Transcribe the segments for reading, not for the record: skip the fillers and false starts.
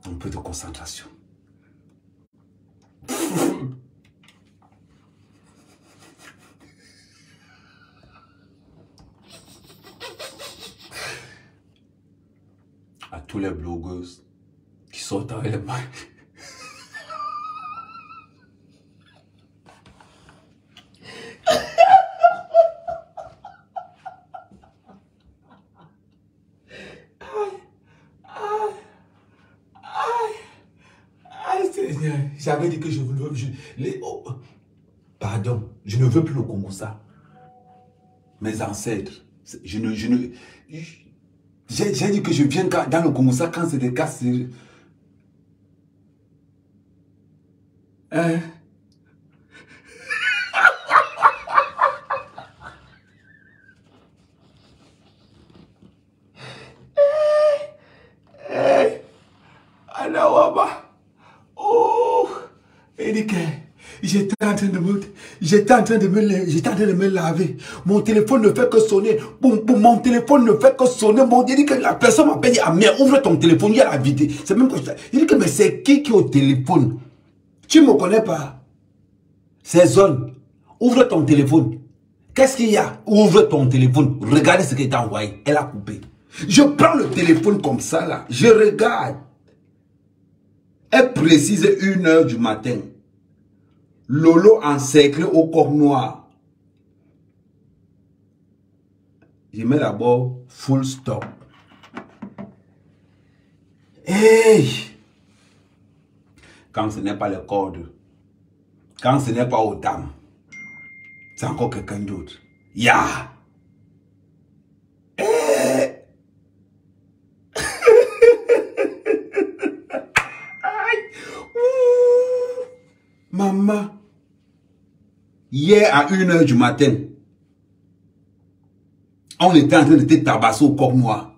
Un peu de concentration. À tous les blogueuses qui sortent avec les mains. J'avais dit que je voulais... Pardon, je ne veux plus le Congo ça. Mes ancêtres, j'ai dit que je viens dans le Congo ça quand c'est des cas... Hein? J'étais en train de me laver. Mon téléphone ne fait que sonner. Mon téléphone ne fait que sonner. Il dit que la personne m'appelle. Ah merde, ouvre ton téléphone, il y a la vidéo. C'est même comme ça. Il dit que mais c'est qui est au téléphone? Tu ne me connais pas. C'est Zone. Ouvre ton téléphone. Qu'est-ce qu'il y a? Ouvre ton téléphone. Regardez ce qu'elle t'a envoyé. Elle a coupé. Je prends le téléphone comme ça là. Je regarde. Elle précise 1 h du matin. Lolo encerclé au corps noir. Je mets d'abord full stop. Hey! Quand ce n'est pas le code, quand ce n'est pas Otam, c'est encore quelqu'un d'autre. Ya! Hey! Maman. Hier à 1 h du matin, on était en train de te tabasser au corps noir.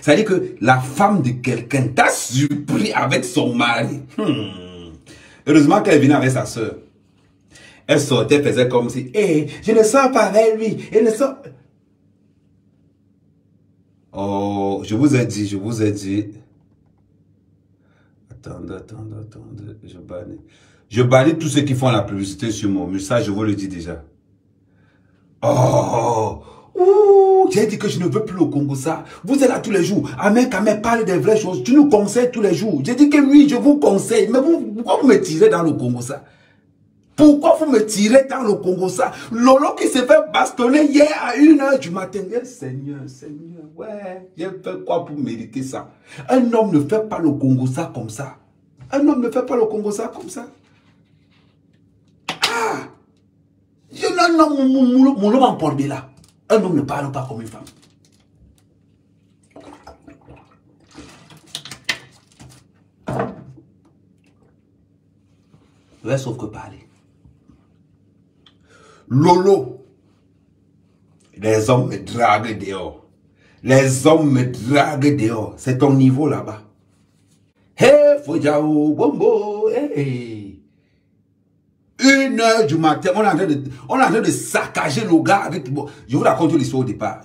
C'est-à-dire que la femme de quelqu'un t'a surpris avec son mari. Heureusement qu'elle venait avec sa soeur. Elle sortait, faisait comme si, hey, je ne sors pas avec lui. Elle ne sort... Oh, je vous ai dit. Attendez, je bannis tous ceux qui font la publicité sur mon mur. Ça, je vous le dis déjà. Oh, j'ai dit que je ne veux plus le Congo ça. Vous êtes là tous les jours. Amen, parle des vraies choses. Tu nous conseilles tous les jours. J'ai dit que oui, je vous conseille. Mais pourquoi vous me tirez dans le Congo ça? Pourquoi vous me tirez dans le Congo ça? Lolo qui s'est fait bastonner hier à 1 h du matin. Eh, Seigneur, ouais, j'ai fait quoi pour mériter ça? Un homme ne fait pas le Congo ça comme ça. Un homme ne fait pas le Congo ça comme ça. Ah! Mon homme en porte là. Un homme ne parle pas comme une femme. Ouais, sauf que parler. Lolo. Les hommes me draguent dehors. Les hommes me draguent dehors. C'est ton niveau là-bas. Hey, Fojao, Bombo, hey. 1 h du matin, on est en train de saccager le gars avec... Bon, je vous raconte l'histoire au départ.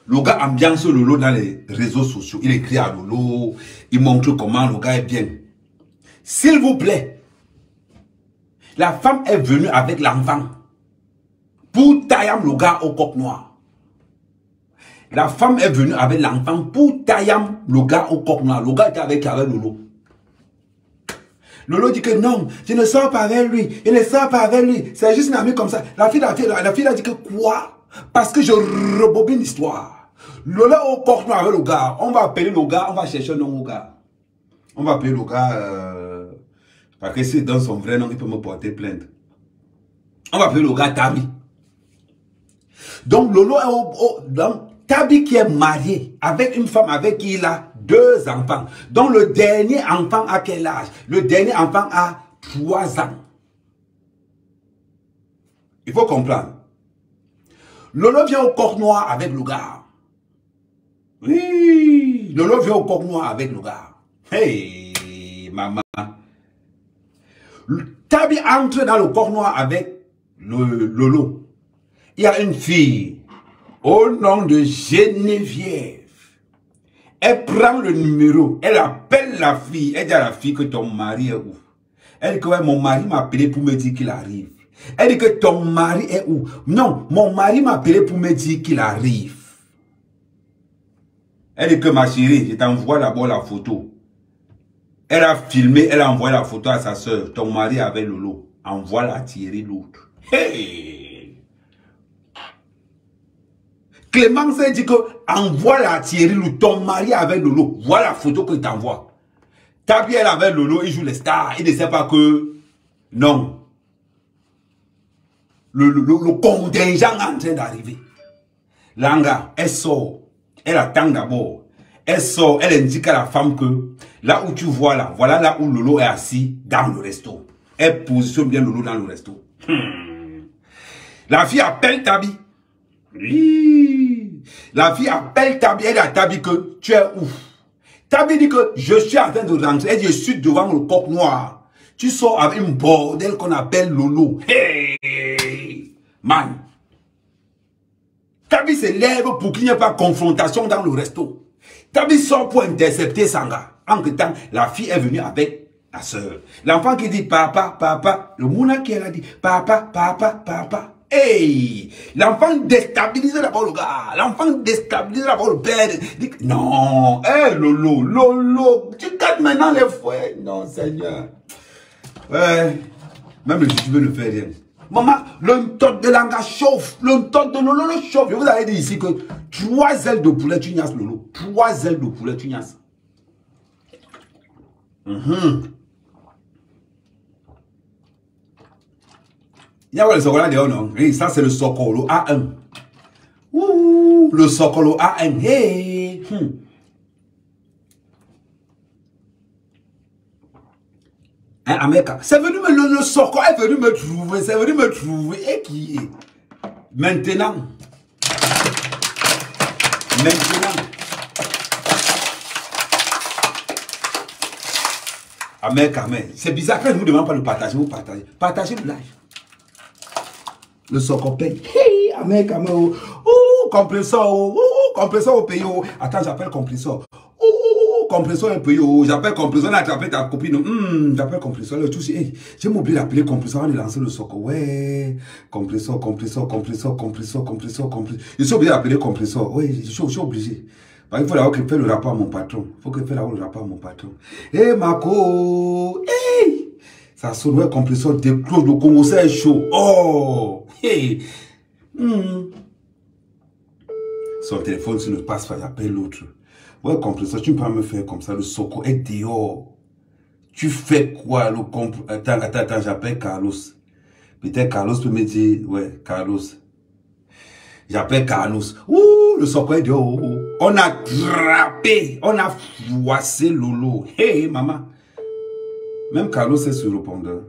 Le gars ambiance Lolo dans les réseaux sociaux. Il écrit à Lolo. Il montre comment le gars est bien. S'il vous plaît, la femme est venue avec l'enfant pour tailler le gars au coq noir. La femme est venue avec l'enfant pour tailler le gars au coq noir. Le gars était avec Lolo. Lolo dit que non, je ne sors pas avec lui. Il ne sort pas avec lui. C'est juste une amie comme ça. La fille a dit que quoi? Parce que je rebobine l'histoire. Lolo au coq noir avec le gars. On va appeler le gars, on va chercher un nom au gars. On va appeler le gars... parce que si dans son vrai nom, il peut me porter plainte. On va appeler le gars Tabi. Donc Lolo est donc Tabi qui est marié avec une femme avec qui il a 2 enfants. Donc le dernier enfant a quel âge? Le dernier enfant a 3 ans. Il faut comprendre. Lolo vient au coq noir avec le gars. Oui, Lolo vient au coq noir avec le gars. Hey! maman. Tabi entre dans le corps noir avec le Lolo. Il y a une fille au nom de Geneviève. Elle prend le numéro, elle appelle la fille, elle dit à la fille que ton mari est où? Elle dit que ouais, mon mari m'a appelé pour me dire qu'il arrive. Elle dit que ton mari est où? Non, mon mari m'a appelé pour me dire qu'il arrive. Elle dit que ma chérie, je t'envoie d'abord la photo. Elle a filmé, elle a envoyé la photo à sa soeur. Ton mari avec Lolo. Envoie-la tirer l'autre. Hey! Clémence a dit que envoie-la tirer l'autre. Ton mari avec Lolo. Voilà la photo que t'envoie. Tabi, elle avec Lolo, il joue les stars. Il ne sait pas que... Non. Le contingent est en train d'arriver. Langa, elle sort. Elle attend d'abord. Elle sort, elle indique à la femme que là où tu vois là, voilà là où Lolo est assis dans le resto. Elle positionne bien Lolo dans le resto. La fille appelle Tabi. Oui. La fille appelle Tabi. Elle dit à Tabi que tu es où? Tabi dit que je suis en train de rentrer. Elle dit je suis devant le coq noir. Tu sors avec une bordel qu'on appelle Lolo. Hey! Man. Tabi se lève pour qu'il n'y ait pas confrontation dans le resto. Tabi sort pour intercepter Sanga. En que temps, la fille est venue avec la soeur. L'enfant qui dit papa, papa. Le mouna qui elle a dit papa, papa, papa. Hey! L'enfant déstabilise d'abord le gars. L'enfant déstabilise d'abord le père. Dit, non, hey, Lolo, Lolo. Tu gardes maintenant les fouets. Non, Seigneur. Ouais. Même le YouTube ne fait rien. Maman, le tot de Langa chauffe. Le tot de Lolo chauffe. Je vous avais dit ici que 3 ailes de poulet, tu niasses Lolo. 3 ailes de poulet, tu niasses. Il y a le chocolat dehors, non? Oui, ça c'est le Sokolo A1. Ouh, le Sokolo A1. Hey. Hein, Amérique, c'est venu le Sokolo est venu me trouver. C'est venu me trouver. Et qui est? Maintenant. Amérique, c'est bizarre que je ne vous demande pas de partager. Vous partagez. Partagez le live. Le Sokolo paye. Hey, Amérique, oh, compresseur, compresseur au pays. Attends, j'appelle compresseur. Compresseur un peu, j'appelle compresseur, on a attrapé ta copine. J'appelle compresseur, le tout, hey, j'ai oublié d'appeler compresseur, on a lancé le Sokolo. Ouais, compresseur. Je suis obligé d'appeler compresseur. Oui, je suis obligé. Il faut d'abord que faire le rapport à mon patron. Il faut que faire le rapport à mon patron. Hey, Marco, hey, ça sonne, ouais, compresseur, des clous de Congo, c'est chaud. Oh, hey. Son téléphone, s'il ne passe pas, j'appelle l'autre. Ouais, compresseur, tu ne peux pas me faire comme ça. Le Sokolo est dehors. Tu fais quoi, le Attends, j'appelle Carlos. Peut-être Carlos peut me dire, ouais, Carlos. J'appelle Carlos. Ouh, le Sokolo est dehors. On a drapé, on a fouassé Lolo. Hey, maman. Même Carlos est sur le répondeur.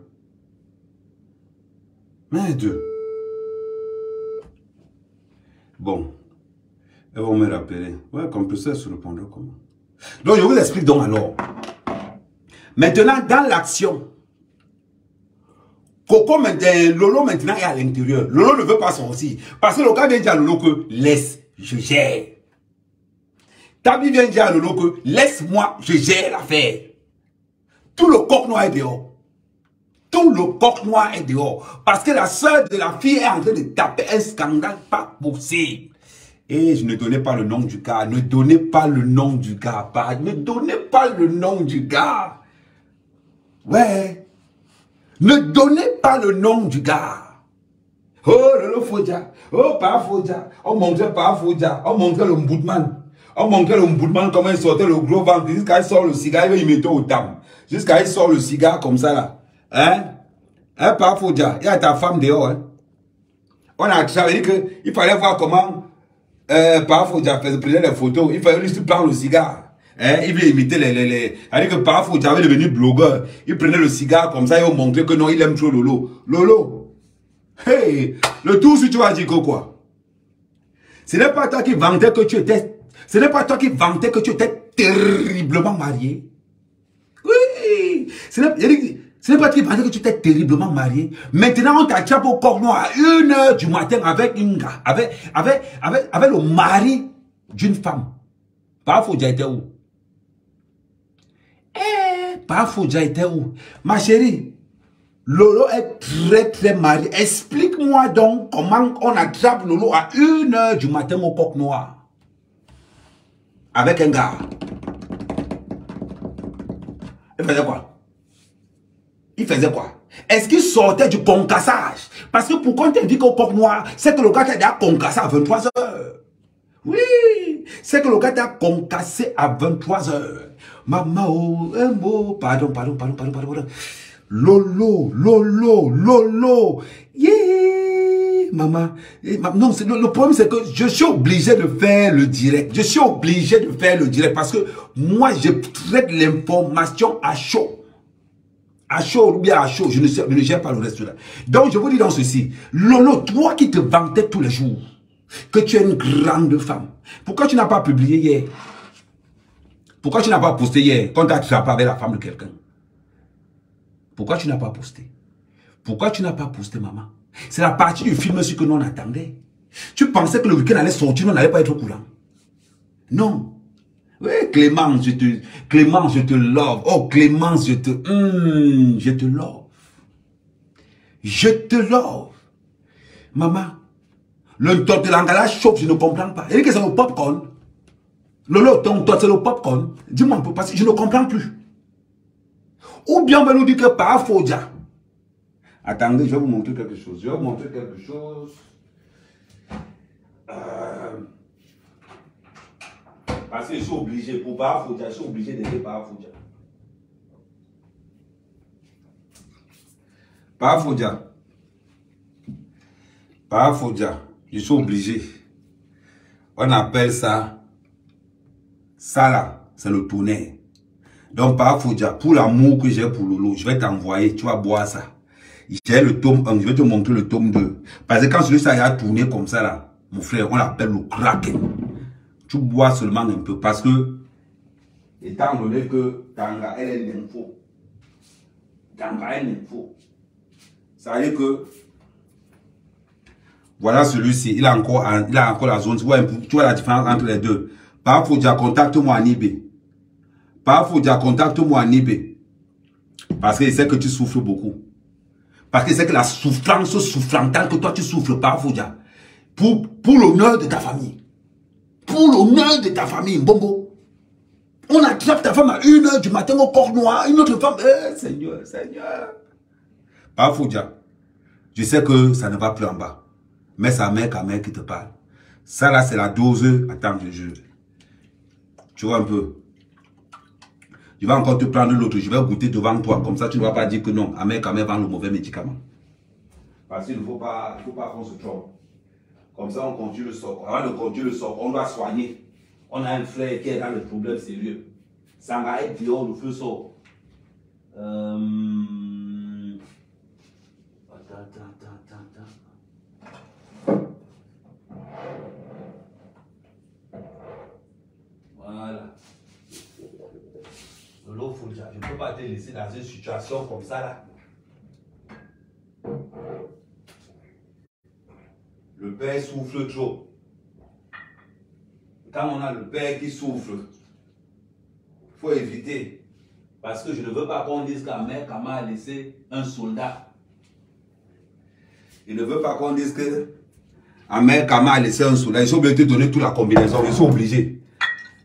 Merde. Bon. Elles vont me rappeler. Ouais, compresseur sur le répondeur comment? Donc, je vous explique donc alors. Maintenant, dans l'action, Lolo maintenant est à l'intérieur. Lolo ne veut pas sortir. Parce que le gars vient dire à Lolo que laisse, je gère. Tabi vient dire à Lolo que laisse-moi, je gère l'affaire. Tout le coq noir est dehors. Tout le coq noir est dehors. Parce que la soeur de la fille est en train de taper un scandale pas possible. Et je ne donnais pas le nom du gars. Ne donnez pas le nom du gars. Ne donnez pas le nom du gars. Ouais. Ne donnez pas le nom du gars. Oh, Lolo Fodja. Oh, pas Fodja. On montrait pas Fodja. On montrait le Mboudman. On montrait le Mboudman comment il sortait le gros ventre. Jusqu'à il sort le cigare, il mettait au tables. Jusqu'à il sort le cigare comme ça là. Hein? Hein, pas Fodja. Il y a ta femme dehors. Hein? On a travaillé qu'il fallait voir comment... parfois, il prenait les photos, il fallait juste prendre le cigare. Hein? Il voulait imiter les... C'est-à-dire que parfois, il avait devenu blogueur. Il prenait le cigare comme ça, il montrait que non, il aime trop Lolo. Lolo, hey, le tout si tu vas dire quoi? Ce n'est pas toi qui vantais que tu étais... Ce n'est pas toi qui vantais que tu étais terriblement marié. Oui, Ce n'est pas qu'il pensait que tu t'es terriblement marié. Maintenant, on t'attrape au corps à 1 h du matin avec une gars, avec le mari d'une femme. Pas Fodja était où? Pas Fodja était où? Ma chérie, Lolo est très marié. Explique-moi donc comment on attrape Lolo à 1 h du matin au coq noir. Avec un gars. Il faisait quoi? Il faisait quoi? Est-ce qu'il sortait du concassage? Parce que pourquoi on t'indique au coq noir? C'est que le gars t'a déjà concassé à 23 h. Oui, c'est que le gars t'a concassé à 23 h. Maman, oh, un mot, pardon. Lolo. Yeah, maman. Non, le problème c'est que je suis obligé de faire le direct. Je suis obligé de faire le direct parce que moi, je traite l'information à chaud. À chaud ou bien à chaud, je ne gère pas le reste là. Donc, je vous dis dans ceci. Lolo, toi qui te vantais tous les jours que tu es une grande femme, pourquoi tu n'as pas publié hier? Pourquoi tu n'as pas posté hier quand tu as attrapé avec la femme de quelqu'un? Pourquoi tu n'as pas posté? Pourquoi tu n'as pas posté, maman? C'est la partie du film aussi que l'on attendait. Tu pensais que le week-end allait sortir, on n'allait pas être au courant. Non. Oui, Clémence, je te love. Oh, Clémence, je te love. Je te love. Maman, le tot de l'angala chauffe, je ne comprends pas. Il dit que c'est le popcorn. Lolo, ton tot, c'est le popcorn. Dis-moi un peu, parce que je ne comprends plus. Ou bien on va nous dire que par Fodja. Attendez, je vais vous montrer quelque chose. Parce que je suis obligé, pour par Fodja, je suis obligé d'aider par Fodja. Par Fodja, je suis obligé. On appelle ça là, c'est le tonnerre. Donc, par Fodja, pour l'amour que j'ai pour Lolo, je vais t'envoyer, tu vas boire ça. J'ai le tome 1, je vais te montrer le tome 2. Parce que quand celui-là a tourné comme ça, là, mon frère, on l'appelle le Kraken. Tu bois seulement un peu. Parce que, étant donné que Tanga, elle est l'info. Ça veut dire que, voilà celui-ci, il a encore la zone. Tu vois la différence entre les deux. Par Fodja, contacte-moi à Nibé. Parce qu'il sait que tu souffres beaucoup. Parce qu'il sait que la souffrance souffrantale que toi tu souffres par Fodja. Pour l'honneur de ta famille. Bongo. On attrape ta femme à 1 h du matin au corps noir. Une autre femme. Seigneur. Par Fodja. Je sais que ça ne va plus en bas. Mais c'est sa mère qui te parle. Ça là, c'est la dose. Attends, je jure. Tu vois un peu. Je vais encore te prendre l'autre, je vais goûter devant toi. Comme ça, tu ne vas pas dire que non, Ahmed vend le mauvais médicament. Parce qu'il ne faut pas qu'on se trompe. Comme ça, on continue le socle. Avant de continuer le socle, on doit soigner. On a un frère qui est dans le problème sérieux. Ça va être dehors, le feu sort. Voilà. Lolo Fodja, je ne peux pas te laisser dans une situation comme ça là. Le père souffle trop. Quand on a le père qui souffle, il faut éviter. Parce que je ne veux pas qu'on dise qu'Ahmed Kama a laissé un soldat. Il ne veut pas qu'on dise que Ahmed Kama a laissé un soldat. Ils sont obligés de te donner toute la combinaison. Ils sont obligés.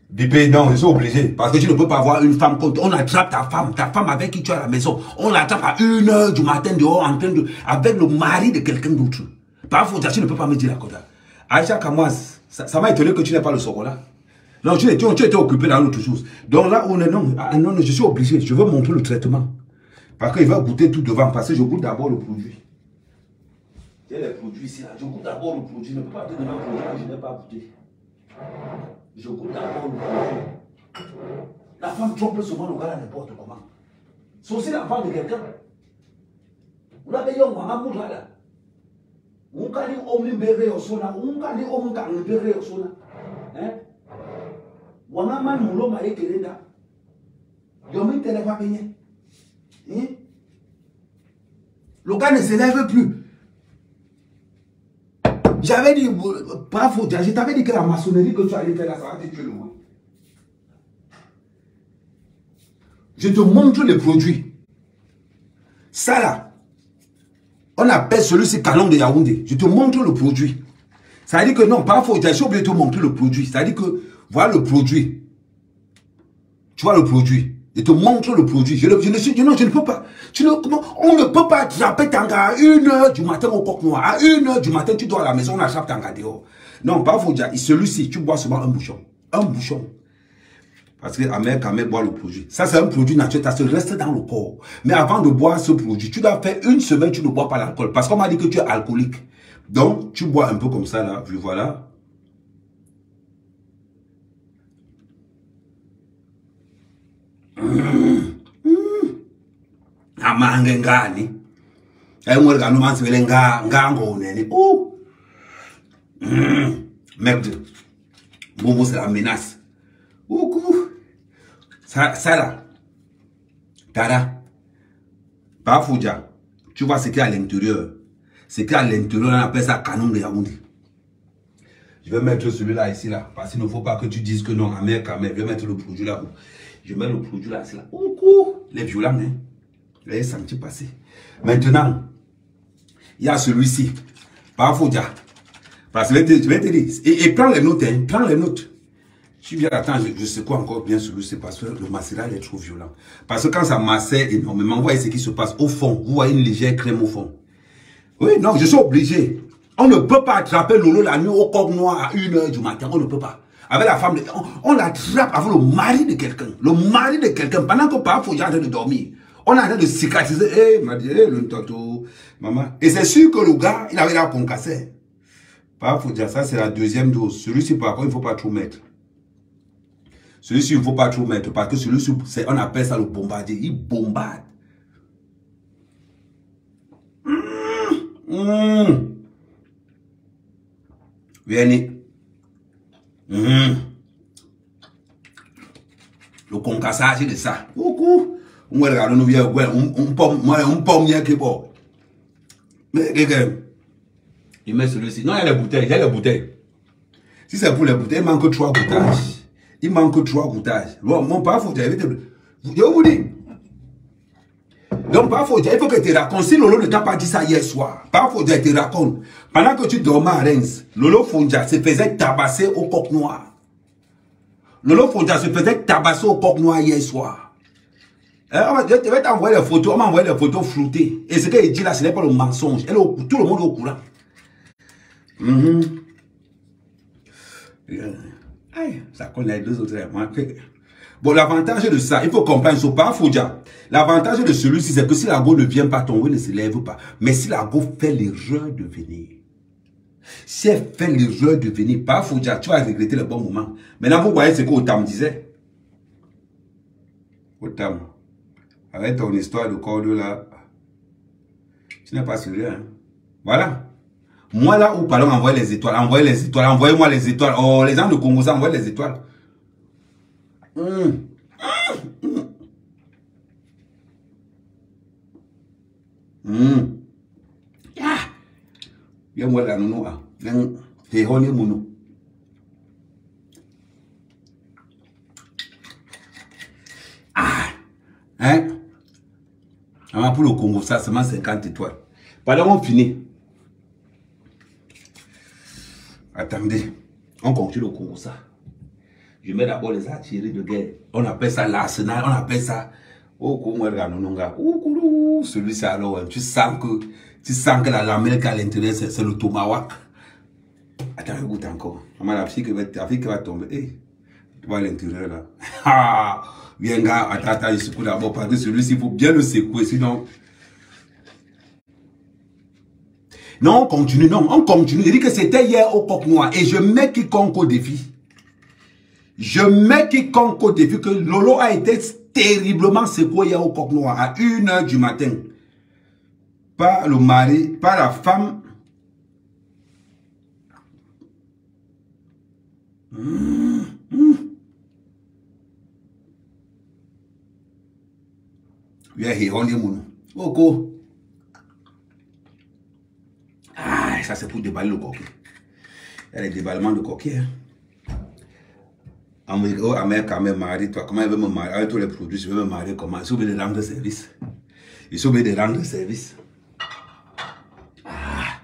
Bipé, non, ils sont obligés. Parce que tu ne peux pas avoir une femme contre. On attrape ta femme avec qui tu es à la maison. On l'attrape à 1 h du matin dehors en train de. Avec le mari de quelqu'un d'autre. Parfois, tu ne peux pas me dire la quota. Aïcha Kamaz, ça m'a étonné que tu n'aies pas le chocolat. Non, tu étais occupé dans l'autre chose. Donc là, on est non, je suis obligé. Je veux montrer le traitement. Parce qu'il va goûter tout devant. Parce que je goûte d'abord le produit. J'ai les produits ici. Là. Je goûte d'abord le produit. Je ne peux pas te donner un produit que je n'ai pas goûté. Je goûte d'abord le produit. La femme trompe souvent le gars à n'importe comment. C'est aussi la femme de quelqu'un. Vous l'avez dit, on va m'amoudre là. On va dire, on va dire, on va dire, on va dire, hein? On a mal moulon ma ékelenda. Yomi téléphone. Hein? Le gars ne se lève plus. J'avais dit, pas faux, je t'avais dit que la maçonnerie que tu allais faire là, ça va te tuer le monde. Je te montre les produits. Ça là, on appelle celui-ci canon de Yaoundé. Je te montre le produit. Ça veut dire que non, pas faux, j'ai oublié de te montrer le produit. Ça veut dire que, voilà le produit. Tu vois le produit. Je te montre le produit. Je ne peux pas. On ne peut pas attraper Tanga à 1h du matin au coq noir. À 1h du matin, tu dois à la maison, on attrape Tanga dehors. Non, pas faux, celui-ci, tu bois seulement un bouchon. Un bouchon. Parce que Ahmed boit le produit. Ça, c'est un produit naturel, ça se reste dans le corps. Mais avant de boire ce produit, tu dois faire 1 semaine, tu ne bois pas l'alcool. Parce qu'on m'a dit que tu es alcoolique. Donc, tu bois un peu comme ça, là. Puis voilà. Amangengani. Merde. Bobo, c'est la menace. Ça là. Tada. Pas Fouja. Tu vois ce qu'il y a à l'intérieur. Ce qu'il y a à l'intérieur, on appelle ça canon de Yaoundé. Je vais mettre celui-là ici là. Parce qu'il ne faut pas que tu dises que non, Amer, je vais mettre le produit là. Je mets le produit là, c'est là. Les violents, hein. Vous l'avez senti passer. Maintenant, il y a celui-ci. Pas Fouja. Parce que je vais te dire. Et prends les notes, hein. Prends les notes. Tu viens d'attendre, je sais quoi encore bien celui-ci parce que le macérat est trop violent. Parce que quand ça macère énormément, vous voyez ce qui se passe au fond. Vous voyez une légère crème au fond. Oui, non, je suis obligé. On ne peut pas attraper Lolo la nuit au coq noir à 1h du matin. On ne peut pas. Avec la femme, on l'attrape avec le mari de quelqu'un. Le mari de quelqu'un. Pendant que parfois, il est en train de dormir. On est en train de cicatriser. Eh, m'a dit, le toto, maman. Et c'est sûr que le gars, il avait la concassée. Parfois, ça, c'est la deuxième dose. Celui-ci, par contre, il ne faut pas trop mettre. Celui-ci, il ne faut pas trop mettre. Parce que celui-ci, on appelle ça le bombardier. Il bombarde. Viens. Le concassage de ça. Coucou. On regarde, nous vient, on pomme bien qui bon. Mais, il met celui-ci. Non, il y a les bouteilles, il y a les bouteilles. Si c'est pour les bouteilles, il manque 3 goutages. Il manque 3 goutages. Mon père, faut dire, je vous dis. Donc, parfois, il faut que tu racontes. Si Lolo ne t'a pas dit ça hier soir, parfois, il te raconte. Pendant que tu dormais à Reims, Lolo Fonja se faisait tabasser au coq noir. Lolo Fonja se faisait tabasser au coq noir hier soir. Je vais t'envoyer les photos. On m'a envoyé les photos floutées. Et ce qu'il dit là, ce n'est pas le mensonge. Tout le monde est au courant. Ça connaît les 2 autres. Bon, l'avantage de ça, il faut comprendre ce pas Fouja. L'avantage de celui-ci, c'est que si la go ne vient pas, ton oui ne se lève pas. Mais si la go fait l'erreur de venir, si elle fait l'erreur de venir, pas Fouja, tu vas regretter le bon moment. Maintenant, vous voyez ce que Otam disait. Otam, avec ton histoire de corde là, tu n'es pas sérieux, hein? Voilà. Moi là où parlons, envoyez les étoiles, envoyez-moi les étoiles. Oh, les gens de Congo, ça envoie les étoiles. Bien moi là nous ah, c'est honey mounou. Hein? Pour le Congo, ça seulement 50 étoiles. Pendant on finit. Attendez, on continue le Congo ça. Je mets d'abord les artilleries de guerre. On appelle ça l'arsenal, on appelle ça. Oh, celui-ci alors, tu sens que la lamelle qui est à l'intérieur, c'est le tomahawk. Attends, écoute encore. La fille qui va tomber. Hey, tu vois à l'intérieur là. Ah, viens gars, attends, je secoue d'abord parce que celui-ci, il faut bien le secouer, sinon. Non, on continue, non, on continue. Je dis que c'était hier au coq noir et je mets quiconque au défi. Je mets quiconque au défi que Lolo a été terriblement secoué hier au coq noir à 1h du matin. Par le mari, par la femme. on est mon. Oko. Ah, ça c'est pour déballer le coquet. Il y a les déballements de coquet. Amérique, mari, toi, comment il veut me marier? Avec tous les produits, je veux me marier comment? Il faut bien rendre service. Il faut bien rendre service. Ah.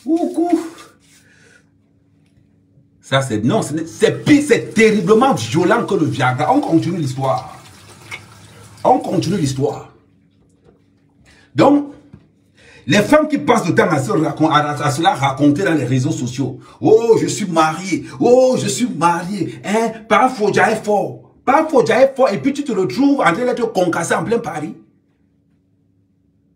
Oukou. Ça c'est, non, c'est pire, c'est terriblement violent que le Viagra. On continue l'histoire. On continue l'histoire. Donc, les femmes qui passent le temps à se la raconter dans les réseaux sociaux. Oh, je suis marié. Oh, je suis marié. Hein? Par Fodja est fort. Par Fodja est fort. Et puis tu te retrouves en train d'être concassé en plein Paris.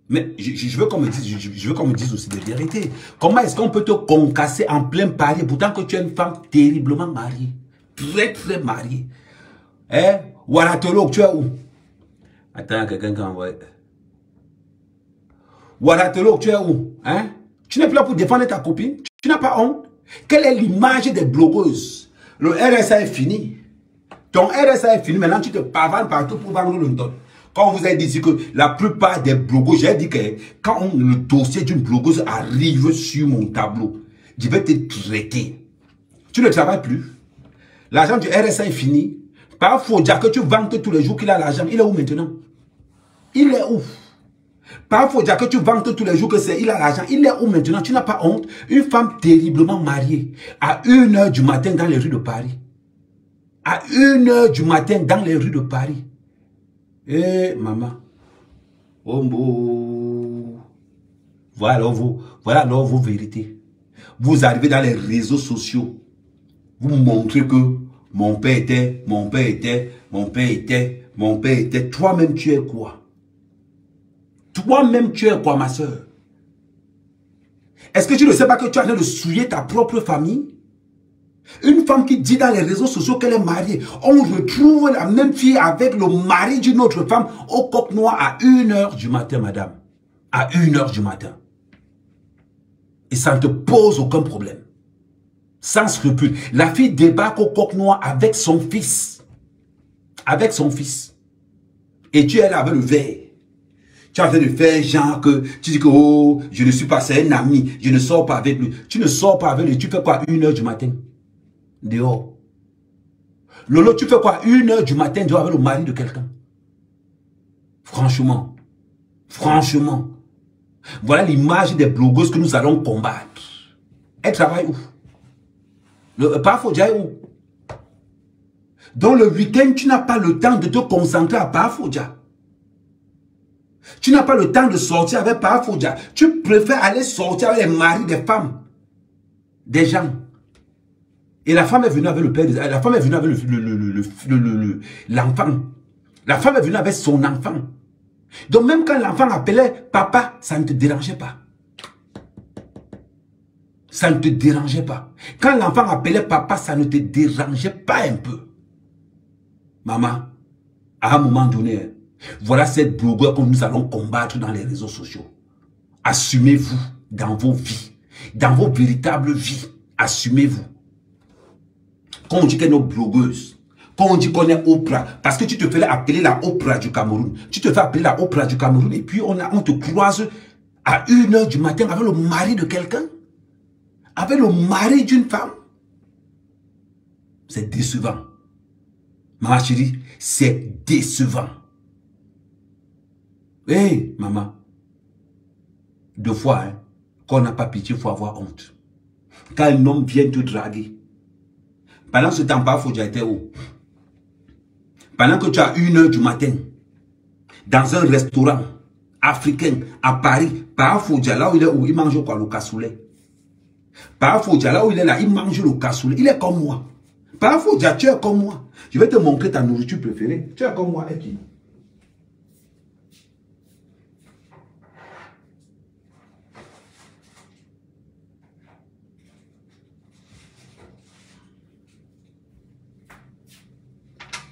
Mais je veux qu'on me dise aussi des vérités. Comment est-ce qu'on peut te concasser en plein Paris pourtant que tu es une femme terriblement mariée? Très, très mariée. Hein? Waratolo, tu es où? Attends, quelqu'un qui a envoyé. Waratolo, tu es où? Hein? Tu n'es plus là pour défendre ta copine? Tu n'as pas honte? Quelle est l'image des blogueuses? Le RSA est fini. Ton RSA est fini. Maintenant, tu te pavanes partout pour vendre le don. Quand on vous a dit que la plupart des blogueuses, j'ai dit que quand le dossier d'une blogueuse arrive sur mon tableau, je vais te traiter. Tu ne travailles plus. L'argent du RSA est fini. Par Fodja que tu vantes tous les jours qu'il a l'argent, il est où maintenant? Il est où? Par Fodja que tu vantes tous les jours que c'est il a l'argent, il est où maintenant? Tu n'as pas honte? Une femme terriblement mariée à 1 h du matin dans les rues de Paris. À 1 h du matin dans les rues de Paris. Eh, maman. Oh, voilà alors vos vérités. Vous arrivez dans les réseaux sociaux. Vous montrez que mon père était. Toi-même, tu es quoi? Toi-même, tu es quoi, ma soeur? Est-ce que tu ne sais pas que tu es en train de souiller ta propre famille? Une femme qui dit dans les réseaux sociaux qu'elle est mariée, on retrouve la même fille avec le mari d'une autre femme au coq noir à 1 h du matin, madame. À 1 h du matin. Et ça ne te pose aucun problème. Sans scrupule. La fille débarque au coq noir avec son fils. Avec son fils. Et tu es là avec le verre. Tu es en train de faire genre que tu dis que oh, je ne suis pas, c'est un ami, je ne sors pas avec lui. Tu ne sors pas avec lui, tu fais quoi à 1 h du matin? Dehors. Lolo, tu fais quoi 1 h du matin dehors avec le mari de quelqu'un? Franchement. Franchement. Voilà l'image des blogueuses que nous allons combattre. Elles travaillent où? Par Fodja est où? Dans le week-end, tu n'as pas le temps de te concentrer à Par Fodja. Tu n'as pas le temps de sortir avec Par Fodja. Tu préfères aller sortir avec les maris des femmes. Des gens. Et la femme est venue avec le père, la femme est venue avec l'enfant. La femme est venue avec son enfant. Donc même quand l'enfant appelait papa, ça ne te dérangeait pas. Ça ne te dérangeait pas. Quand l'enfant appelait papa, ça ne te dérangeait pas un peu. Maman, à un moment donné, voilà cette blogueur que nous allons combattre dans les réseaux sociaux. Assumez-vous dans vos vies, dans vos véritables vies. Assumez-vous. Quand on dit qu'elle est nos blogueuses, quand on dit qu'on est Oprah, parce que tu te fais appeler la Oprah du Cameroun, tu te fais appeler la Oprah du Cameroun et puis on te croise à 1 h du matin avec le mari de quelqu'un, avec le mari d'une femme. C'est décevant. Maman chérie, c'est décevant. Hé, hey, maman, 2 fois, hein, quand on n'a pas pitié, il faut avoir honte. Quand un homme vient te draguer, pendant ce temps, Par Fodja était où? Pendant que tu as 1 h du matin, dans un restaurant africain à Paris, Par Fodja, là où il est, où il mange quoi, le cassoulet. Par Fodja, là où il est là, il mange le cassoulet. Il est comme moi. Par Fodja, tu es comme moi. Je vais te montrer ta nourriture préférée. Tu es comme moi, et qui?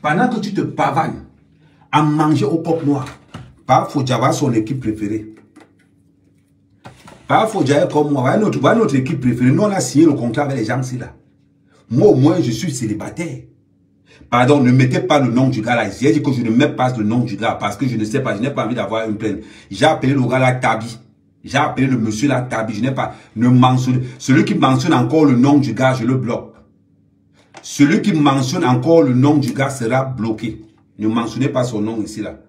Pendant que tu te pavanes à manger au coq noir, Par Fodja va son équipe préférée. Par Fodja est comme moi, voilà notre équipe préférée. Nous, on a signé le contrat avec les gens ici là. Moi, au moins, je suis célibataire. Pardon, ne mettez pas le nom du gars là. J'ai dit que je ne mets pas le nom du gars parce que je ne sais pas, je n'ai pas envie d'avoir une plainte. J'ai appelé le gars là Tabi. J'ai appelé le monsieur là Tabi. Je n'ai pas, ne mentionne. Celui qui mentionne encore le nom du gars, je le bloque. Celui qui mentionne encore le nom du gars sera bloqué. Ne mentionnez pas son nom ici là.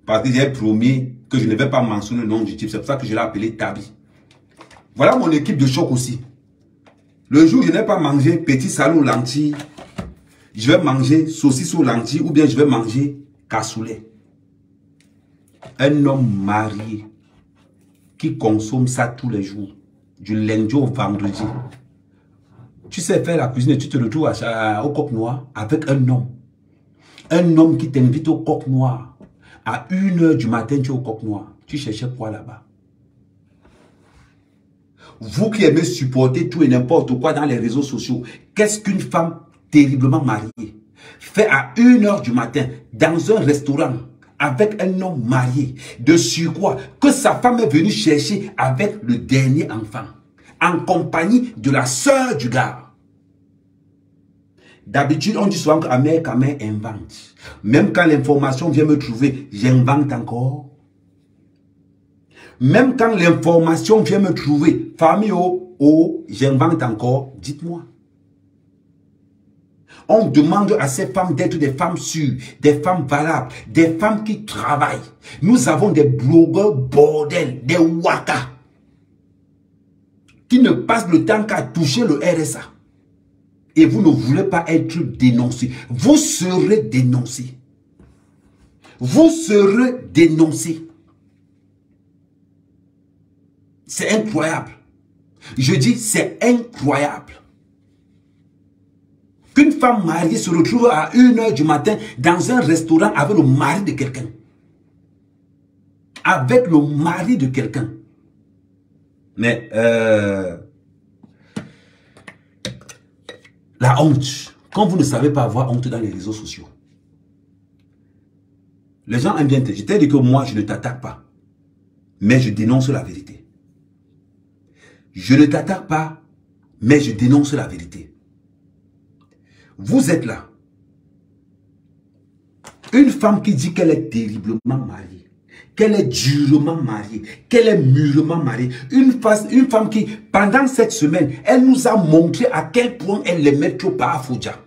Parce que j'ai promis que je ne vais pas mentionner le nom du type. C'est pour ça que je l'ai appelé Tabi. Voilà mon équipe de choc aussi. Le jour où je n'ai pas mangé petit salon lentilles, je vais manger saucisse aux lentilles ou bien je vais manger cassoulet. Un homme marié qui consomme ça tous les jours, du lundi au vendredi. Tu sais faire la cuisine et tu te retrouves au coq noir avec un homme. Un homme qui t'invite au coq noir. À 1 h du matin, tu es au coq noir. Tu cherchais quoi là-bas? Vous qui aimez supporter tout et n'importe quoi dans les réseaux sociaux, qu'est-ce qu'une femme terriblement mariée fait à 1 h du matin dans un restaurant avec un homme marié, de surcroît que sa femme est venue chercher avec le dernier enfant, en compagnie de la sœur du gars? D'habitude, on dit souvent qu'à mère invente. Même quand l'information vient me trouver, j'invente encore. Même quand l'information vient me trouver, famille, j'invente encore, dites-moi. On demande à ces femmes d'être des femmes sûres, des femmes valables, des femmes qui travaillent. Nous avons des blogueurs bordel, des waka, qui ne passent le temps qu'à toucher le RSA. Et vous ne voulez pas être dénoncé. Vous serez dénoncé. Vous serez dénoncé. C'est incroyable. Je dis, c'est incroyable. Qu'une femme mariée se retrouve à 1 h du matin dans un restaurant avec le mari de quelqu'un. Avec le mari de quelqu'un. Mais, la honte. Quand vous ne savez pas avoir honte dans les réseaux sociaux. Les gens aiment bien te dire. Je t'ai dit que moi, je ne t'attaque pas. Mais je dénonce la vérité. Je ne t'attaque pas, mais je dénonce la vérité. Vous êtes là. Une femme qui dit qu'elle est terriblement mariée, qu'elle est durement mariée, qu'elle est mûrement mariée. Une femme qui, pendant cette semaine, elle nous a montré à quel point elle les met trop par Fouja.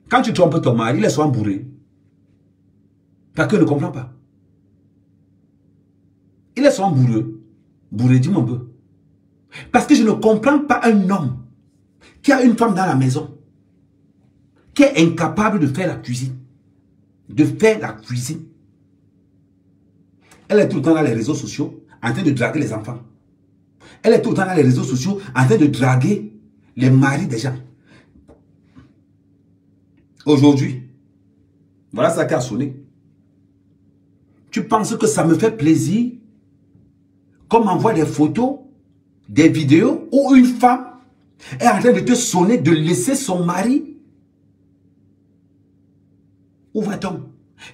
Quand tu trompes ton mari, il est souvent bourré. Parce qu'il ne comprend pas. Il est souvent bourreux. Bourré, dis-moi un peu. Parce que je ne comprends pas un homme qui a une femme dans la maison, qui est incapable de faire la cuisine. De faire la cuisine. Elle est tout le temps dans les réseaux sociaux en train de draguer les enfants. Elle est tout le temps dans les réseaux sociaux en train de draguer les maris des gens. Aujourd'hui, voilà ça qui a sonné. Tu penses que ça me fait plaisir qu'on m'envoie des photos, des vidéos où une femme est en train de te sonner de laisser son mari? Où va-t-on?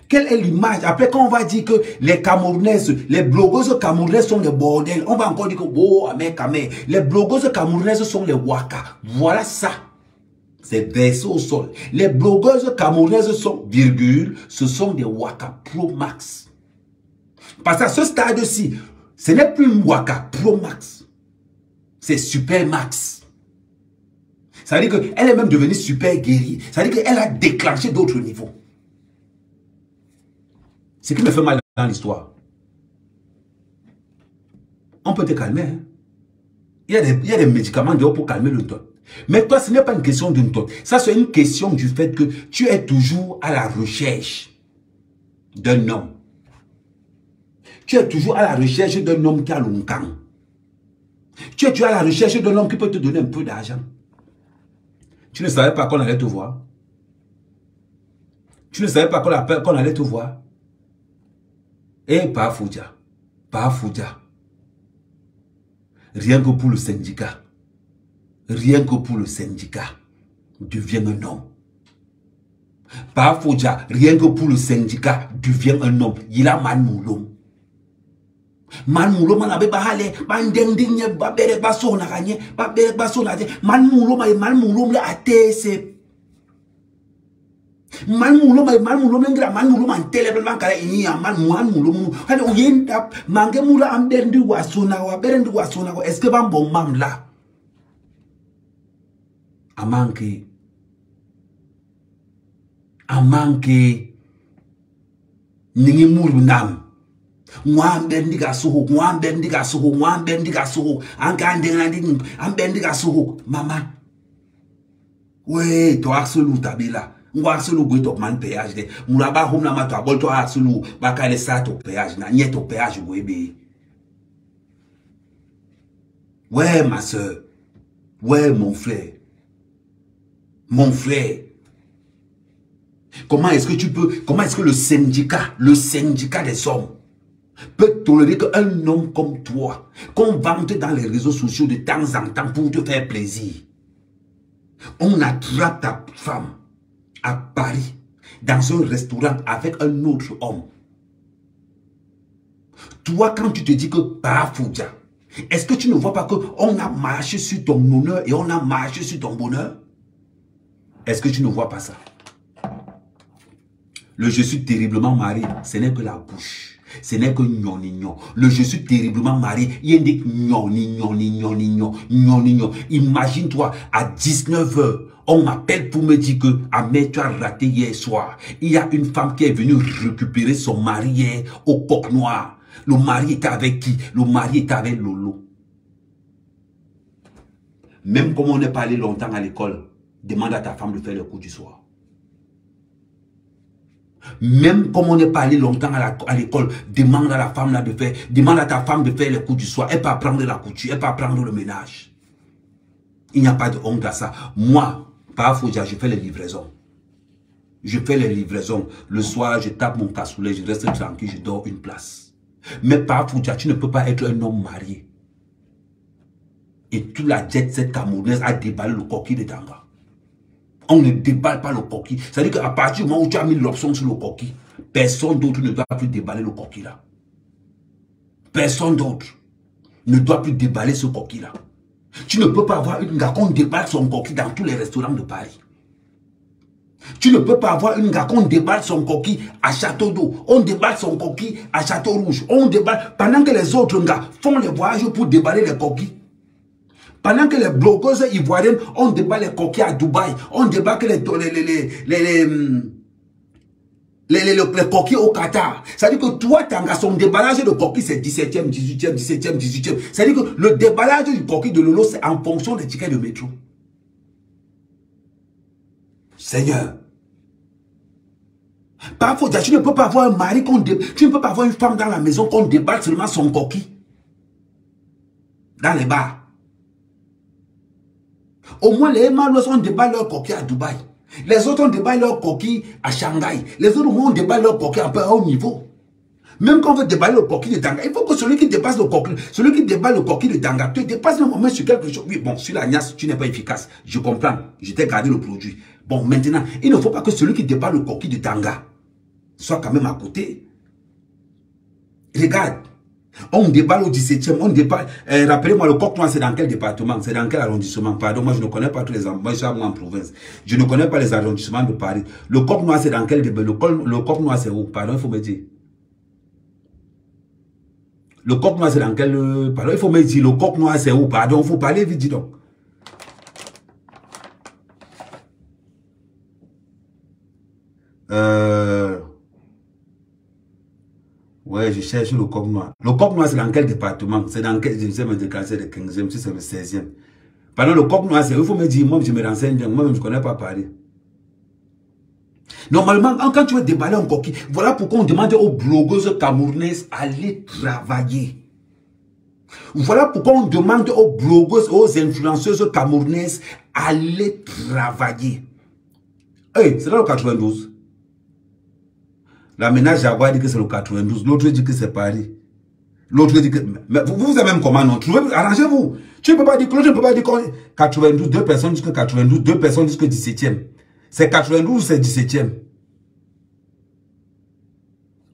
Quelle est l'image? Après, quand on va dire que les Camerounaises, les blogueuses camerounaises sont des bordels, on va encore dire que, oh, amé, les blogueuses camerounaises sont les waka. Voilà ça. C'est versé au sol. Les blogueuses camerounaises sont, virgule, ce sont des waka Pro Max. Parce qu'à ce stade-ci, ce n'est plus une waka Pro Max. C'est Super Max. Ça veut dire qu'elle est même devenue super guérie. Ça veut dire qu'elle a déclenché d'autres niveaux. Ce qui me fait mal dans l'histoire. On peut te calmer. Hein? Il y a des médicaments dehors pour calmer le ton. Mais toi, ce n'est pas une question d'une ton. Ça, c'est une question du fait que tu es toujours à la recherche d'un homme. Tu es toujours à la recherche d'un homme qui a l'onkan. Tu es toujours à la recherche d'un homme qui peut te donner un peu d'argent. Tu ne savais pas qu'on allait te voir. Tu ne savais pas qu'on allait te voir. Et pas Fouja. Pas Fouja. Rien que pour le syndicat. Rien que pour le syndicat. Deviens un homme. Pas Fouja. Rien que pour le syndicat. Deviens un homme. Il a mal mon l'homme. Man mulo man abe bahale man dendinye ba bere baso na ganye ba bere baso na de man mulo la atese man mulo ngira man mulo man telebel man kala inya man mulo hali oyenda mange mula ambendi wasona wa berendi wasona ko est-ce que ban bon mam la amanke ningi mulu nam mwambe ndiga suhu mama ouais to absolu tabila ngwa absolu go to man péage de mulaba hom na mato abol to absolu ba kale sa to péage na niet to péage go ebe ouais ma soeur ouais mon frère comment est-ce que le syndicat des hommes peut tolérer qu'un homme comme toi, qu'on vante dans les réseaux sociaux de temps en temps pour te faire plaisir? On attrape ta femme à Paris, dans un restaurant avec un autre homme. Toi, quand tu te dis que Parafoudja, est-ce que tu ne vois pas qu'on a marché sur ton honneur et on a marché sur ton bonheur? Est-ce que tu ne vois pas ça? Le je suis terriblement marié, ce n'est que la bouche. Ce n'est que gnon. Le je suis terriblement marié, il y a des gnon. Imagine-toi, à 19 h, on m'appelle pour me dire que Ahmed, tu as raté hier soir. Il y a une femme qui est venue récupérer son mari hier au Coq Noir. Le mari était avec qui? Le mari était avec Lolo. Même comme on n'est pas allé longtemps à l'école, demande à ta femme de faire le cours du soir. Même comme on n'est pas allé longtemps à l'école, demande à ta femme de faire les cours du soir. Elle peut apprendre la couture, elle peut apprendre le ménage. Il n'y a pas de honte à ça. Moi, parfois, je fais les livraisons. Le soir, je tape mon cassoulet, je reste tranquille, je dors une place. Mais parfois, tu ne peux pas être un homme marié. Et toute la jet set camerounaise a déballé le coquille de Tanga. On ne déballe pas le coquille. C'est-à-dire qu'à partir du moment où tu as mis l'option sur le coquille, personne d'autre ne doit plus déballer le coquille là. Personne d'autre ne doit plus déballer ce coquille là. Tu ne peux pas avoir une gars qu'on déballe son coquille dans tous les restaurants de Paris. Tu ne peux pas avoir une gars qu'on déballe son coquille à Château d'Eau. On déballe son coquille à Château Rouge. On déballe pendant que les autres gars font les voyages pour déballer les coquilles. Pendant que les blogueuses ivoiriennes, on déballe les coquilles à Dubaï, on déballe les coquilles au Qatar. C'est-à-dire que toi, son déballage de coquilles, c'est 17e, 18e, 17e, 18e. C'est-à-dire que le déballage du coquille de Lolo, c'est en fonction des tickets de métro. Seigneur. Parfois, tu ne peux pas avoir un mari tu ne peux pas avoir une femme dans la maison qu'on déballe seulement son coquille. Dans les bars. Au moins, les Malos ont déballé leur coquille à Dubaï. Les autres ont déballé leur coquille à Shanghai. Les autres ont déballé leur coquille un peu à haut niveau. Même quand on veut déballer le coquille de Tanga, il faut que celui qui dépasse le coquille, celui qui déballe le coquille de Tanga, te dépasse le moment sur quelque chose. Oui, bon, sur la niasse, tu n'es pas efficace. Je comprends. Je t'ai gardé le produit. Bon, maintenant, il ne faut pas que celui qui déballe le coquille de Tanga soit quand même à côté. Regarde. On déballe au 17e, on déballe. Rappelez-moi, le Coq Noir, c'est dans quel département? C'est dans quel arrondissement? Pardon, moi je ne connais pas tous les arrondissements. Moi je suis en province. Je ne connais pas les arrondissements de Paris. Le Coq Noir, c'est dans quel département? Le Coq Noir, c'est où? Pardon, il faut me dire. Le Coq Noir, c'est dans quel... Pardon, il faut me dire, le Coq Noir, c'est où? Pardon, il faut parler vite, dis donc. Ouais, je cherche le Coq Noir. Le Coq Noir, c'est dans quel département? C'est dans quel... Je sais me déclasser le 15e, si c'est le 16e. Pardon, le Coq Noir, c'est où? Il faut me dire, moi, je me renseigne, moi-même, je ne connais pas Paris. Normalement, quand tu veux déballer un coquille, voilà pourquoi on demande aux blogueuses camerounaises d'aller travailler. Voilà pourquoi on demande aux blogueuses, aux influenceuses camerounaises d'aller travailler. Hey, c'est dans le 92. La ménage Jaguar dit que c'est le 92. L'autre dit que c'est Paris. L'autre dit que... Mais vous avez même comment non? Arrangez-vous. Tu ne peux pas dire que l'autre ne peut pas dire que 92, deux personnes disent que 92, deux personnes disent que 17e. C'est 92 ou c'est 17e?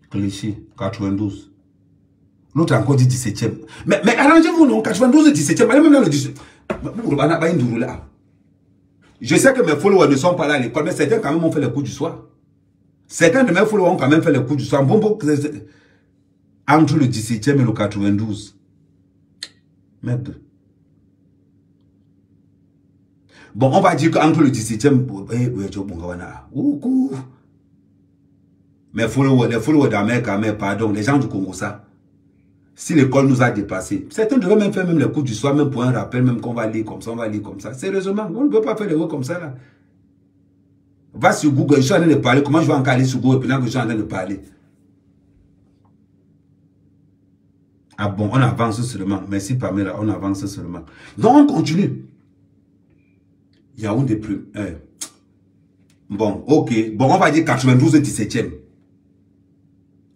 Clichy, 92. L'autre a encore dit 17e. Mais arrangez-vous, non? 92 et 17e. Allez même dans le 17e. Je sais que mes followers ne sont pas là à l'école, mais certains quand même ont fait les cours du soir. Certains de mes followers ont quand même fait les cours du soir. Bon, entre le 17e et le 92. Merde. Bon, on va dire qu'entre le 17e, mes followers, les followers d'Amérique, pardon, les gens du Congo, ça. Si l'école nous a dépassés, certains devraient même faire même les cours du soir, même pour un rappel, même qu'on va lire comme ça, on va lire comme ça. Sérieusement, on ne peut pas faire les cours comme ça, là. Va sur Google, je suis en train de parler. Comment je vais encore aller sur Google pendant que je suis en train de parler? Ah bon, on avance seulement. Merci Pamela, on avance seulement. Donc on continue. Il y a un des plus. Bon, ok. Bon, on va dire 92 et 17e.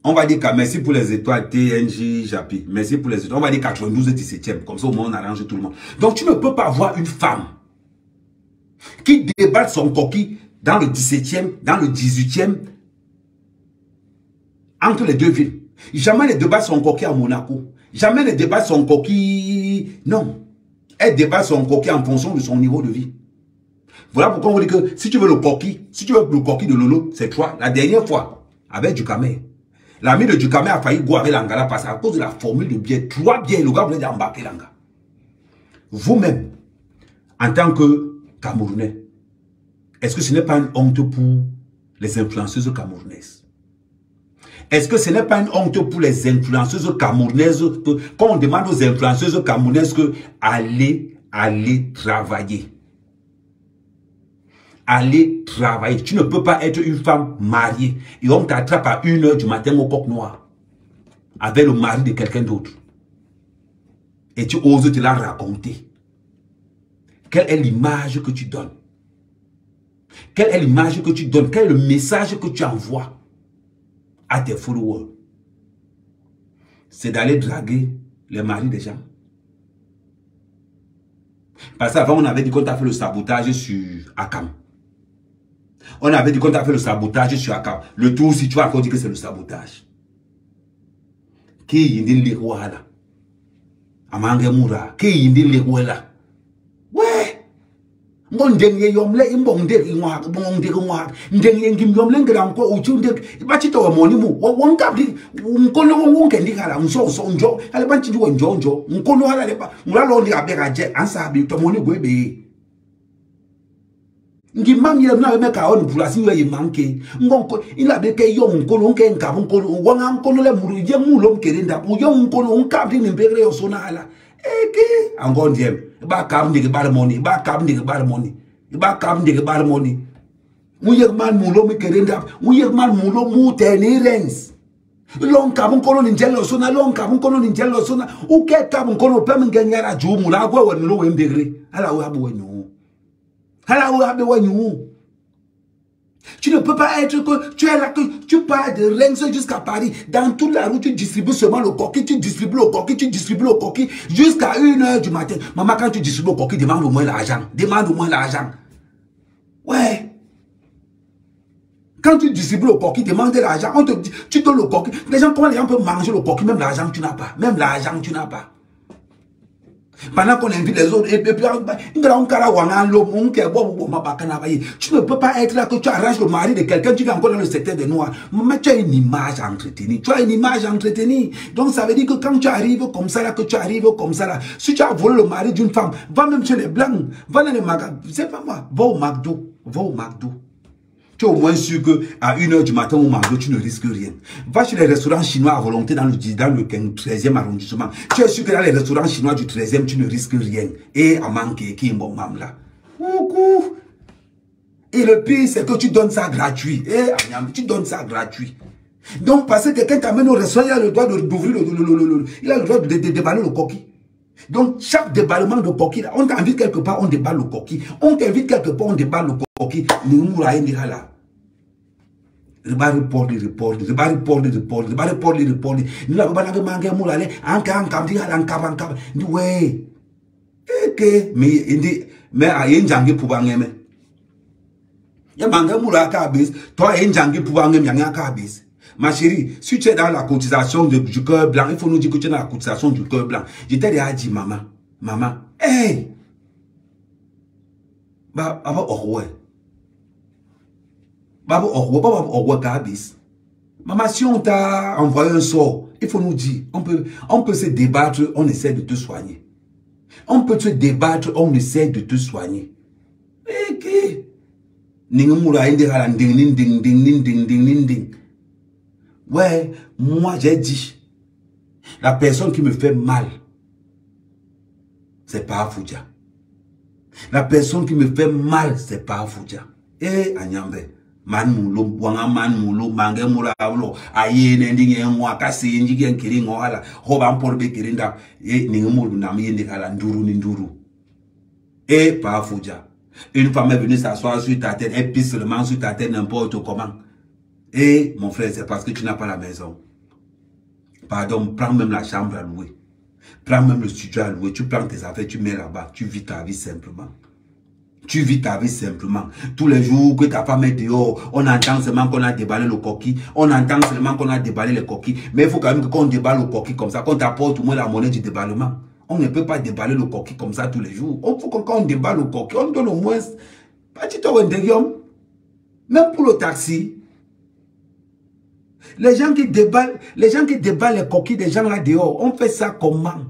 On va dire que merci pour les étoiles TNJ Japi. Merci pour les étoiles. On va dire 92 et 17e. Comme ça, au moins, on arrange tout le monde. Donc, tu ne peux pas voir une femme qui déballe son coquille dans le 17e, dans le 18e, entre les deux villes. Jamais elle déballe son coquille à Monaco. Jamais elle déballe son coquille. Non. Elle déballe son coquille en fonction de son niveau de vie. Voilà pourquoi on dit que si tu veux le coquille, de Lolo, c'est toi. La dernière fois, avec Ducamé. L'ami de Ducamé a failli go avec l'Angala parce qu'à cause de la formule de biais. 3 biais, le gars voulait embarquer l'Anga. Vous-même, en tant que Camerounais, est-ce que ce n'est pas une honte pour les influenceuses camerounaises? Est-ce que ce n'est pas une honte pour les influenceuses camerounaises quand on demande aux influenceuses camerounaises que allez travailler? Aller travailler. Tu ne peux pas être une femme mariée et on t'attrape à 1 h du matin au coq noir avec le mari de quelqu'un d'autre. Et tu oses te la raconter. Quelle est l'image que tu donnes? Quelle est l'image que tu donnes? Quel est le message que tu envoies à tes followers? C'est d'aller draguer les maris des gens. Parce qu'avant, on avait dit qu'on t'a fait le sabotage sur Akam. On avait dit qu'on t'a fait le sabotage sur Akam. Le tour, si tu as encore dit que c'est le sabotage. Qui est le roi là? Amange Moura. Qui est le roi là? Ouais. Mon dernier yom le imbonde inwa bonde inwa dernier ngim yom le ngram ko uchunde bachito wa monimu won kabdi nkono won kendi kala nso njo ale banchi njo njo nkono hala le ba ngalo ndi abega je ansa bi to moni gwebe ngimam ye na me ka on pulasi ye manke ngonko ila be ke yo nkono nke nkabo nkono wanga nkono le muru je mu lo mkerenda yo nkono nkabdi ni mbegre yo sona hala eke angondiem ba kam de bar money ba kam de bar money ba kam de bar money mu yek man mu lo mi kerenda mu yek man mu lo mu teni rens long kam kono ni jello sona long kam kono ni jello sona u ke kam kono pem nganyara ju mu la gwa won lo wem degre ala wa bu wanyu ala wa be wanyu. Tu ne peux pas être que tu es là, que tu pars de Rennes jusqu'à Paris. Dans toute la route, tu distribues seulement le coquille, tu distribues le coquille, tu distribues le coquille jusqu'à 1 h du matin. Maman, quand tu distribues le coquille, demande au moins l'argent. Demande au moins l'argent. Ouais. Quand tu distribues le coquille, demande l'argent. On te dit, tu donnes le coquille. Les gens, comment les gens peuvent manger le coquille? Même l'argent, tu n'as pas. Même l'argent, tu n'as pas. Pendant qu'on invite les autres, et puis, tu ne peux pas être là que tu arraches le mari de quelqu'un, tu es encore dans le secteur des noirs. Mais tu as une image entretenue. Tu as une image entretenue. Donc ça veut dire que quand tu arrives comme ça, là, que tu arrives comme ça, là, si tu as volé le mari d'une femme, va même chez les blancs, va dans les magasins, c'est pas moi, va au McDo, va au McDo. Tu es au moins sûr qu'à 1 h du matin au McDo, tu ne risques rien. Va chez les restaurants chinois à volonté dans le 13e arrondissement. Tu es sûr que dans les restaurants chinois du 13e, tu ne risques rien. Et à manquer, qui est bon mam là. Et le pire, c'est que tu donnes ça gratuit. Et tu donnes ça gratuit. Donc, parce que quelqu'un t'amène au restaurant, il a le droit d'ouvrir il a le droit de déballer le coquille. Donc, chaque déballement de coquille, là, on t'invite quelque part, on déballe le coquille. On t'invite quelque part, on déballe le coquille. Nous mourons là. Report. Nous n'avons pas mangé moulale. Ouais. Mais à Yenjangi pour Bangeme. Ya mangé moulaka bis. Toi, Yenjangi pour Bangem, Yanga Kabis. Ma chérie, si tu es dans la cotisation du cœur blanc, il faut nous dire que tu es dans la cotisation du cœur blanc. Je t'ai déjà dit, maman, hey! Baba Orwe. Baba Orwe Kabis. Maman, si on t'a envoyé un sort, il faut nous dire, on peut se débattre, on essaie de te soigner. On peut se débattre, on essaie de te soigner. Ouais, moi j'ai dit, la personne qui me fait mal, c'est pas Foudia. La personne qui me fait mal, c'est pas Foudia. Anyambe, man mulo, wanga man mulo, mange mula ulo, aye nending en kasi inji en kiring ohala, hoba porbe kirinda, ningumulu na miye ndikala nduru. Pas Foudia. Une femme est venue s'asseoir sur ta tête, elle pisse seulement sur ta tête n'importe comment. Mon frère, c'est parce que tu n'as pas la maison. Pardon, prends même la chambre à louer. Prends même le studio à louer. Tu prends tes affaires, tu mets là-bas. Tu vis ta vie simplement. Tu vis ta vie simplement. Tous les jours que ta femme est dehors, on entend seulement qu'on a déballé le coquille. On entend seulement qu'on a déballé les coquilles. Mais il faut quand même qu'on déballe le coquille comme ça, qu'on t'apporte au moins la monnaie du déballement. On ne peut pas déballer le coquille comme ça tous les jours. Il faut qu'on déballe le coquille, on donne au moins petit intérieur. Même pour le taxi. Les gens qui déballent les coquilles des gens là dehors, on fait ça comment?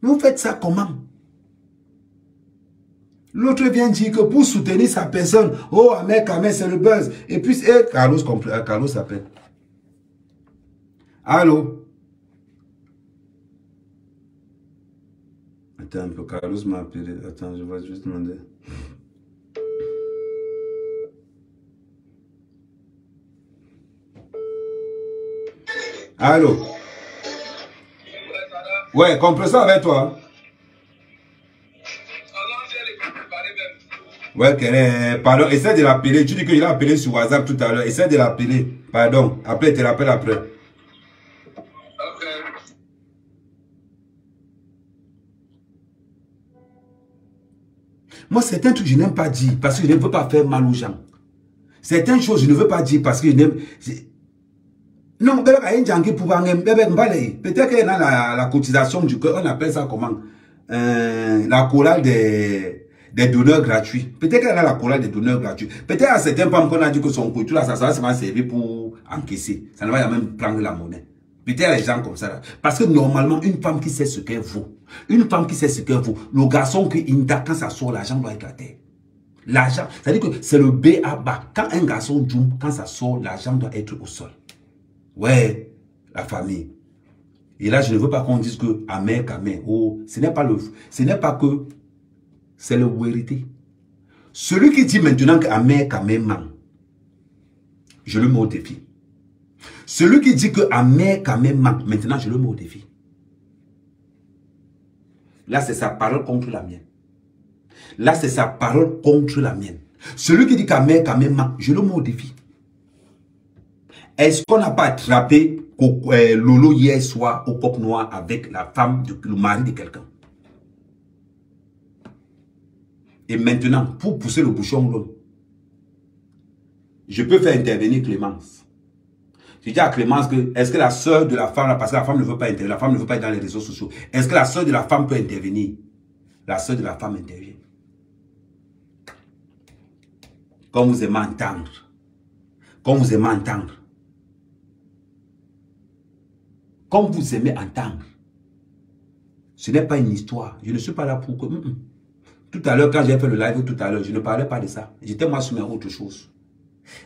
Vous faites ça comment? L'autre vient dire que pour soutenir sa personne, oh, Ahmed, c'est le buzz. Et puis, Carlos s'appelle. Allô? Attends un peu, Carlos m'a appelé. Attends, je vais juste demander. Allô? Ouais, compresseur avec toi. Ouais, pardon, essaie de l'appeler. Tu dis que je l'ai appelé sur WhatsApp tout à l'heure. Essaie de l'appeler. Pardon, après, tu l'appelles après. Moi, certains trucs, je n'aime pas dire parce que je ne veux pas faire mal aux gens. Certaines choses, je ne veux pas dire parce que je n'aime... Non, peut-être qu'il y a la cotisation du cœur, on appelle ça comment? La chorale des donneurs gratuits. Peut-être qu'il y a la chorale des donneurs gratuits. Peut-être à certains femmes qu'on a dit que son couture, là, ça va servir pour encaisser. Ça ne va même prendre la monnaie. Peut-être les gens comme ça. Là. Parce que normalement, une femme qui sait ce qu'elle vaut, le garçon qui inda, quand ça sort, l'argent doit être à terre. L'argent, c'est-à-dire que c'est le B à bas. Quand un garçon joue, quand ça sort, l'argent doit être au sol. Ouais, la famille. Et là, je ne veux pas qu'on dise que Ahmed, oh, ce n'est pas que c'est la vérité. Celui qui dit maintenant que Ahmed ment, je le mets au défi. Celui qui dit que Ahmed ment, maintenant je le mets au défi. Là, c'est sa parole contre la mienne. Là, c'est sa parole contre la mienne. Celui qui dit qu'Ahmed ment, je le mets au défi. Est-ce qu'on n'a pas attrapé Lolo hier soir au Coq Noir avec la femme, le mari de quelqu'un? Et maintenant, pour pousser le bouchon l'homme, je peux faire intervenir Clémence. Je dis à Clémence que, est-ce que la soeur de la femme, parce que la femme ne veut pas intervenir, la femme ne veut pas être dans les réseaux sociaux, est-ce que la soeur de la femme peut intervenir? La soeur de la femme intervient. Comme vous aimez entendre. Comme vous aimez entendre. Comme vous aimez entendre. Ce n'est pas une histoire. Je ne suis pas là pour que... Tout à l'heure, quand j'ai fait le live tout à l'heure, je ne parlais pas de ça. J'étais moi sur mes autre chose.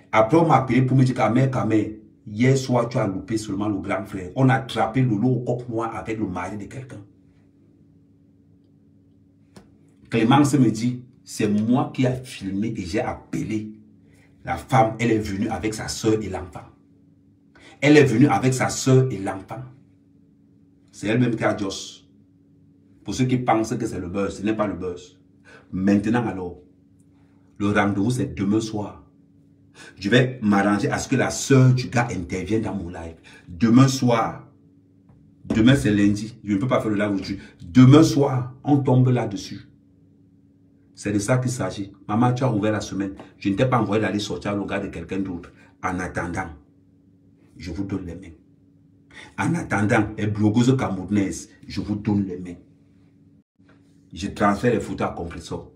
Après, on m'a appelé pour me dire qu'Ahmed, hier soir, tu as loupé seulement le grand frère. On a attrapé Lolo au Coq Noir avec le mari de quelqu'un. Clémence me dit, c'est moi qui ai filmé et j'ai appelé la femme. Elle est venue avec sa soeur et l'enfant. Elle est venue avec sa soeur et l'enfant. C'est elle-même qui a Joss. Pour ceux qui pensent que c'est le buzz, ce n'est pas le buzz. Maintenant alors, le rendez-vous c'est demain soir. Je vais m'arranger à ce que la soeur du gars intervienne dans mon live. Demain soir, demain c'est lundi, je ne peux pas faire le live aujourd'hui. Demain soir, on tombe là-dessus. C'est de ça qu'il s'agit. Maman, tu as ouvert la semaine. Je ne t'ai pas envoyé d'aller sortir au regard de quelqu'un d'autre. En attendant, je vous donne les mains. En attendant, les blogueuses camerounaises, je vous donne les mains. Je transfère les photos à Compressor.